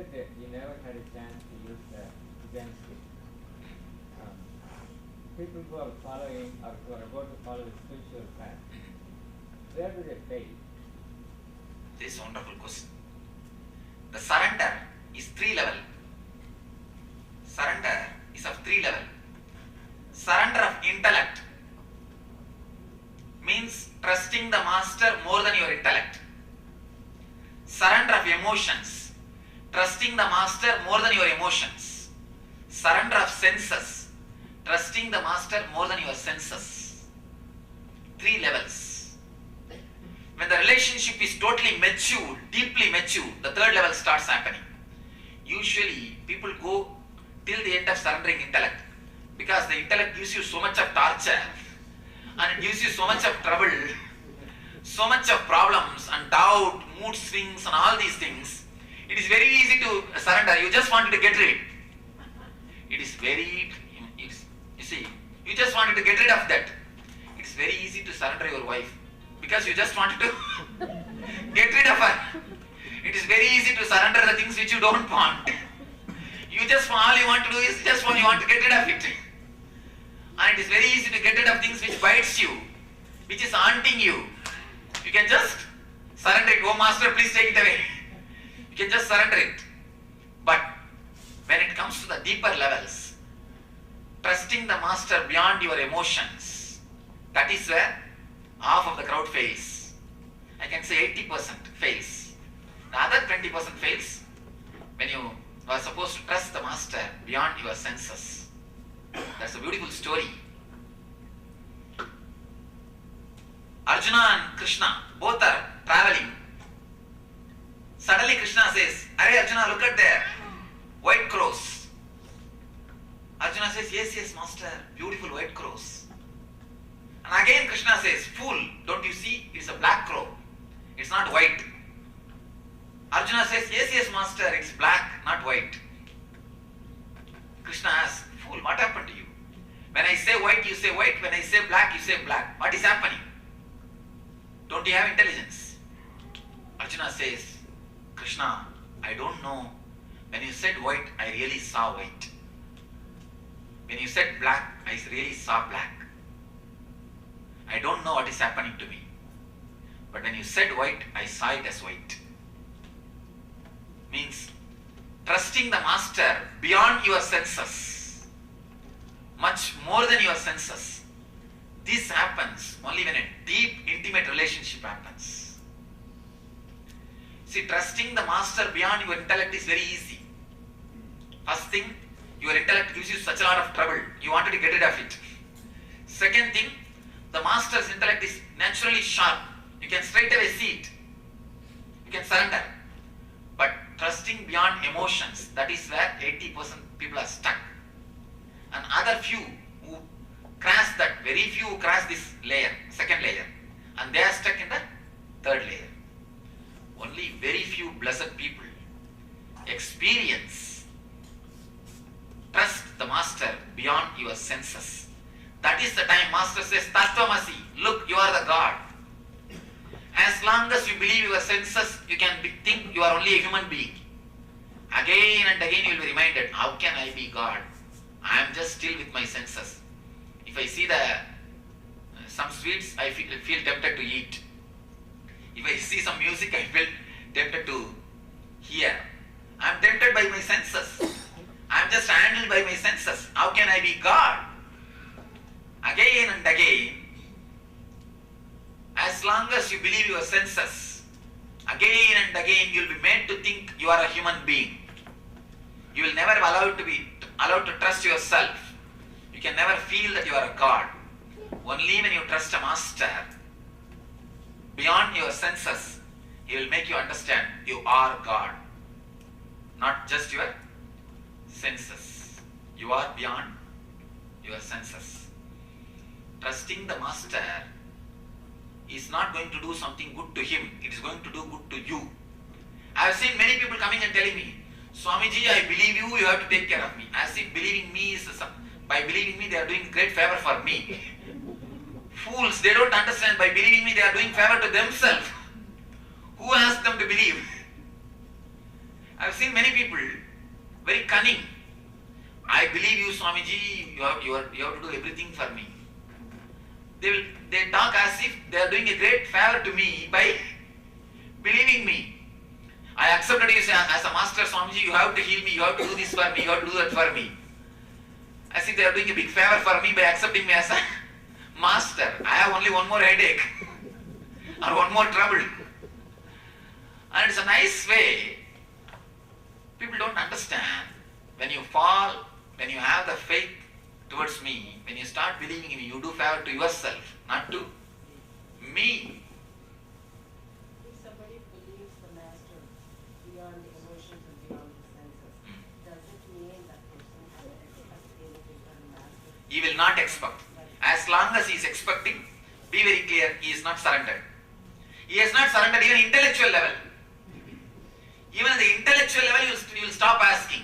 said that you never had a chance to use the Zen stick. Um, People who are following or who are about to follow the spiritual path, where do they fail? This is a wonderful question. The surrender is 3 level. Surrender is of 3 level. Surrender of intellect means trusting the master more than your intellect. Surrender of emotions, trusting the master more than your emotions. Surrender of senses, trusting the master more than your senses. 3 levels. When the relationship is totally mature, deeply mature, the 3rd level starts happening. Usually people go till the end of surrendering intellect, because the intellect gives you so much of torture and it gives you so much of trouble, so much of problems and doubt, mood swings and all these things. It is very easy to surrender. You just wanted to get rid. It is very, you see, you just wanted to get rid of that. It is very easy to surrender your wife because you just wanted to get rid of her. It is very easy to surrender the things which you don't want. You just, all you want to do is just you want to get rid of it. And it is very easy to get rid of things which bites you, which is haunting you. You can just surrender it. Oh master, please take it away. You can just surrender it. But when it comes to the deeper levels, trusting the master beyond your emotions, that is where half of the crowd fails. I can say 80% fails. The other 20% fails when you are supposed to trust the master beyond your senses. That's a beautiful story. Arjuna and Krishna both are traveling. Suddenly Krishna says, "Arey Arjuna, look at there, white crows." Arjuna says, "Yes, yes, master, beautiful white crows." And again Krishna says, "Fool, don't you see? It's a black crow. It's not white." Arjuna says, "Yes, yes, master, it's black, not white." Krishna asks, "Fool, what happened to you? When I say white, you say white. When I say black, you say black. What is happening? Don't you have intelligence?" Arjuna says, "Krishna, I don't know. When you said white, I really saw white. When you said black, I really saw black. I don't know what is happening to me. But when you said white, I saw it as white." Means trusting the master beyond your senses, much more than your senses. This happens only when a deep, intimate relationship happens. See, trusting the master beyond your intellect is very easy. First thing, your intellect gives you such a lot of trouble. You wanted to get rid of it. Second thing, the master's intellect is naturally sharp. You can straight away see it. You can surrender. But trusting beyond emotions, that is where 80% people are stuck. And other few who cross that, very few who cross this layer, second layer, and they are stuck in the 3rd layer. Only very few blessed people experience, trust the master beyond your senses. That is the time master says, "Tattvamasi, look, you are the God." As long as you believe your senses, you can think you are only a human being. Again and again you will be reminded, how can I be God? I am just still with my senses. If I see some sweets, I feel tempted to eat. If I see some music, I feel tempted to hear. I am tempted by my senses. I am just handled by my senses. How can I be God? Again and again, as long as you believe your senses, again and again you will be made to think you are a human being. You will never be allowed to trust yourself. You can never feel that you are a God. Only when you trust a master beyond your senses, he will make you understand you are God, not just your senses. You are beyond your senses. Trusting the master is not going to do something good to him, it is going to do good to you. I have seen many people coming and telling me, "Swamiji, I believe you, you have to take care of me." As if believing me is by believing me they are doing great favor for me. Fools, they don't understand, by believing me they are doing favor to themselves. Who asked them to believe? I've seen many people very cunning. I believe you, Swamiji, you have to do everything for me. They talk as if they are doing a great favor to me by believing me. I accepted you as a master, Swamiji, you have to heal me, you have to do this for me, you have to do that for me. As if they are doing a big favor for me by accepting me as a master. I have only one more headache or one more trouble. And it's a nice way. People don't understand. When you fall, when you have the faith towards me, when you start believing in me, you do favor to yourself, not to me. If somebody believes the master beyond the emotions and beyond the senses, does it mean that person has expected to become master? He will not expect. As long as he is expecting, be very clear, he is not surrendered. He has not surrendered even intellectual level. Even at the intellectual level, you will stop asking.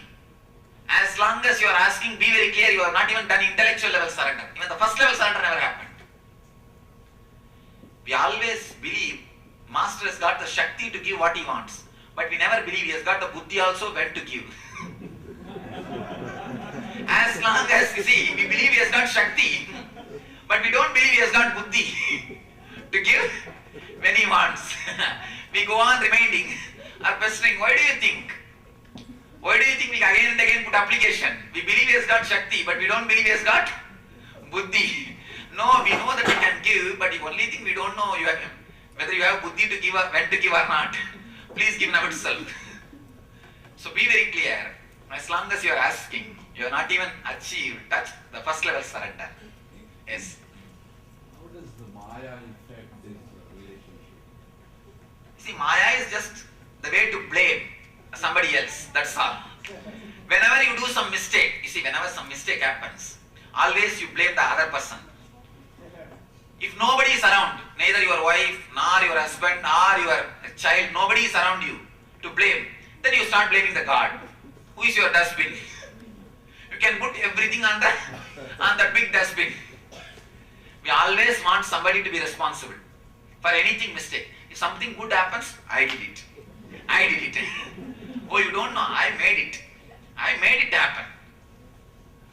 As long as you are asking, be very clear, you have not even done intellectual level surrender. Even the first level surrender never happened. We always believe Master has got the Shakti to give what he wants. But we never believe he has got the Buddhi also when to give. As long as, you see, we believe he has got Shakti, but we don't believe he has got Buddhi to give when he wants. We go on reminding or pestering, why do you think? Why do you think we again and again put application? We believe he has got Shakti, but we don't believe he has got Buddhi. No, we know that we can give, but the only thing we don't know whether you have Buddhi to give or when to give or not. Please give now itself. So be very clear. As long as you are asking, you are not even touched the first level surrender. Yes. How does the Maya affect this relationship? See, Maya is just the way to blame somebody else, that's all. Whenever you do some mistake, you see, whenever some mistake happens, always you blame the other person. If nobody is around, neither your wife, nor your husband, nor your child, nobody is around you to blame, then you start blaming the God. Who is your dustbin? You can put everything on that big dustbin. We always want somebody to be responsible for anything mistake. If something good happens, I did it. Oh, you don't know, I made it. I made it happen.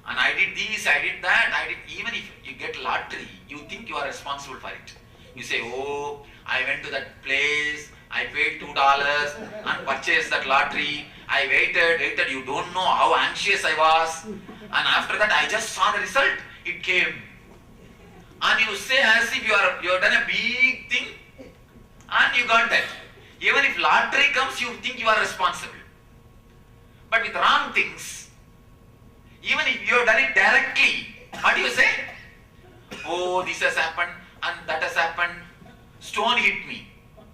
And I did this, I did that, even if you get lottery, you think you are responsible for it. You say, oh, I went to that place, I paid $2 and purchased that lottery. I waited, you don't know how anxious I was. And after that, I just saw the result, it came. And you say as if you have done a big thing and you got that. Even if lottery comes, you think you are responsible. But with wrong things, even if you have done it directly, what do you say? Oh, this has happened and that has happened. Stone hit me.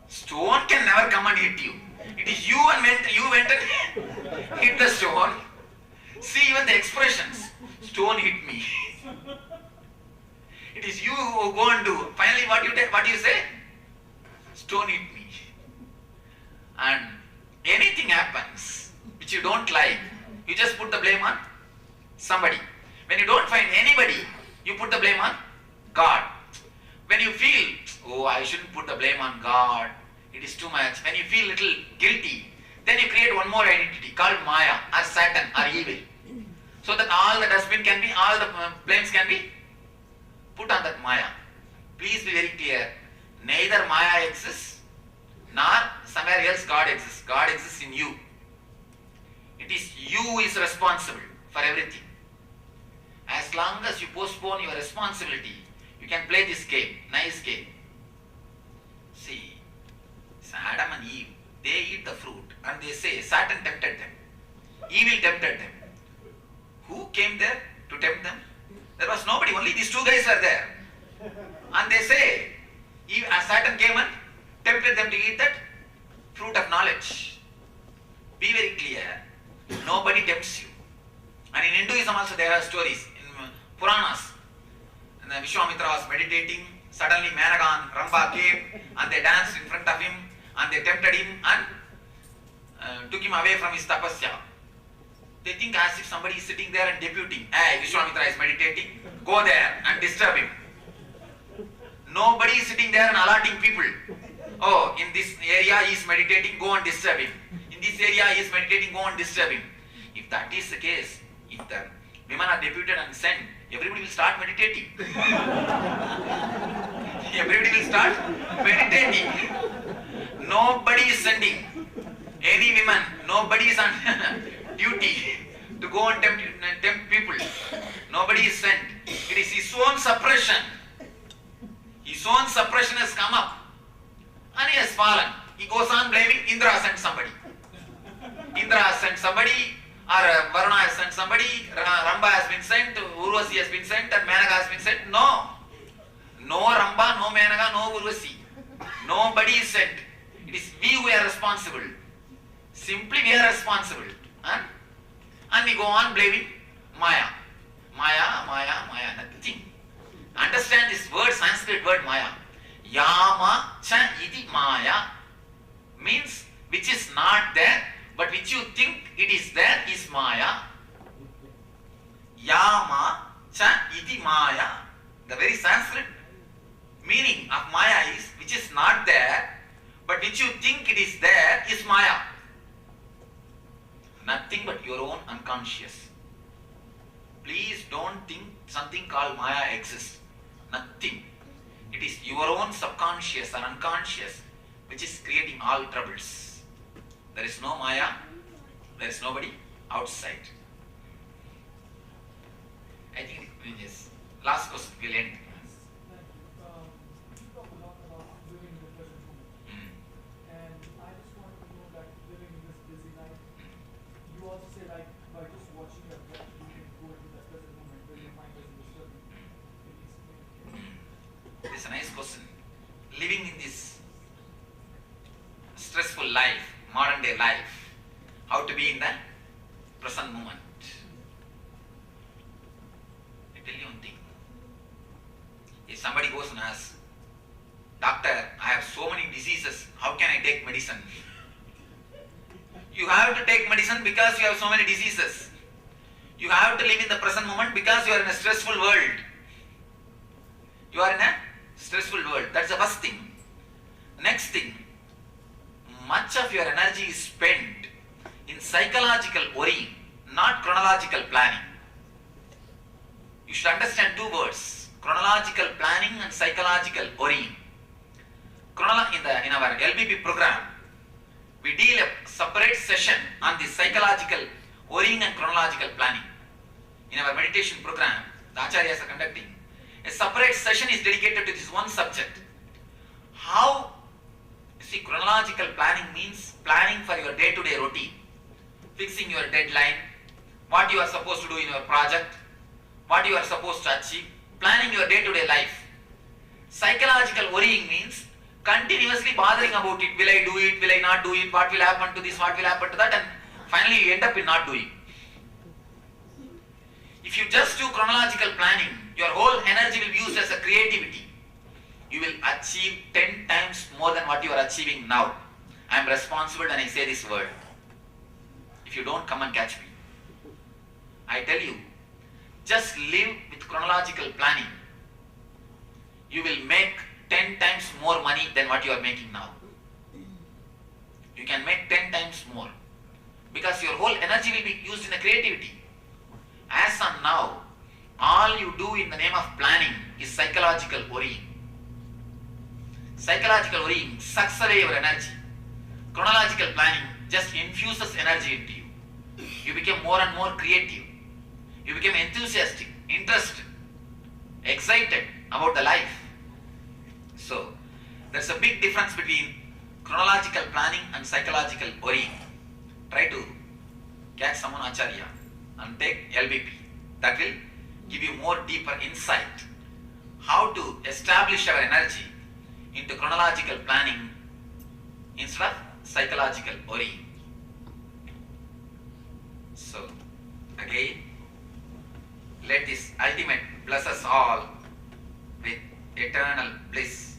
Stone can never come and hit you. It is you went and hit the stone. See even the expressions. Stone hit me. It is you who go and do. Finally, what you say? Stone hit me. And anything happens which you don't like, you just put the blame on somebody. When you don't find anybody, you put the blame on God. When you feel, oh, I shouldn't put the blame on God, it is too much. When you feel little guilty, then you create one more identity called Maya or Satan or evil. So that all the dustbin can be, all the blames can be put on that Maya. Please be very clear. Neither Maya exists, nor somewhere else God exists. God exists in you. It is you who is responsible for everything. As long as you postpone your responsibility, you can play this game, nice game. See, Adam and Eve, they eat the fruit and they say, Satan tempted them. Evil tempted them. Who came there to tempt them? There was nobody, only these two guys were there. And they say, Satan came and tempted them to eat that fruit of knowledge. Be very clear, nobody tempts you. And in Hinduism also there are stories, in Puranas. And Vishwamitra was meditating, suddenly Managa and Ramba came and they danced in front of him and they tempted him and took him away from his tapasya. They think as if somebody is sitting there and deputing, hey, Vishwamitra is meditating, go there and disturb him. Nobody is sitting there and allotting people. Oh, in this area he is meditating, go and disturb him. In this area he is meditating, go and disturb him. If that is the case, if the women are deputed and sent, everybody will start meditating. Everybody will start meditating. Nobody is sending any women, nobody is on duty to go and tempt people. Nobody is sent. It is his own suppression. His own suppression has come up and he has fallen. He goes on blaming Indra sent somebody. Indra has sent somebody, or Varuna has sent somebody, Ramba has been sent, Urvasi has been sent, and Menaka has been sent. No. No Ramba, no Menaka, no Urvasi. Nobody is sent. It is we who are responsible. Simply we are responsible. Huh? And we go on blaming Maya. Maya, Maya, Maya, nothing. Understand this word, Sanskrit word Maya. Yama cha iti Maya means which is not there, but which you think it is there is Maya. Yama cha iti Maya. The very Sanskrit meaning of Maya is which is not there, but which you think it is there is Maya. Nothing but your own unconscious. Please don't think something called Maya exists. Nothing. It is your own subconscious or unconscious which is creating all troubles. There is no Maya. There is nobody outside. I think yes. Last question will end. You talk a lot about living in the present moment. And I just want to know that living in this busy life, you also say like by just watching your breath, you can go into that present moment where your mind doesn't disturb you. It is a nice question. Living in this stressful life, modern day life, how to be in the present moment. I tell you one thing. If somebody goes and asks, Doctor, I have so many diseases, how can I take medicine? You have to take medicine because you have so many diseases. You have to live in the present moment because you are in a stressful world. You are in a stressful world. That's the first thing. Next thing, much of your energy is spent in psychological worrying, not chronological planning. You should understand two words, chronological planning and psychological worrying. In our LBP program, we deal a separate session on the psychological worrying and chronological planning. In our meditation program, the Acharyas are conducting, a separate session is dedicated to this one subject. How, you see, chronological planning means planning for your day-to-day routine, fixing your deadline, what you are supposed to do in your project, what you are supposed to achieve, planning your day-to-day life. Psychological worrying means continuously bothering about it. Will I do it? Will I not do it? What will happen to this? What will happen to that? And finally you end up in not doing. If you just do chronological planning, your whole energy will be used as a creativity. You will achieve 10 times more than what you are achieving now. I am responsible when I say this word. If you don't, come and catch me. I tell you, just live with chronological planning. You will make 10 times more money than what you are making now. You can make 10 times more because your whole energy will be used in the creativity. As on now, all you do in the name of planning is psychological worrying. Psychological worrying sucks away your energy. Chronological planning just infuses energy into you. You become more and more creative. You become enthusiastic, interested, excited about the life. So, there's a big difference between chronological planning and psychological worrying. Try to catch someone Acharya and take LBP. That will give you more deeper insight how to establish our energy into chronological planning instead of psychological worrying. So, again, let this ultimate bless us all with eternal bliss.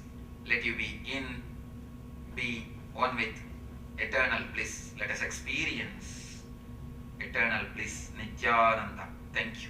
Let you be one with eternal bliss. Let us experience eternal bliss, Nityananda. Thank you.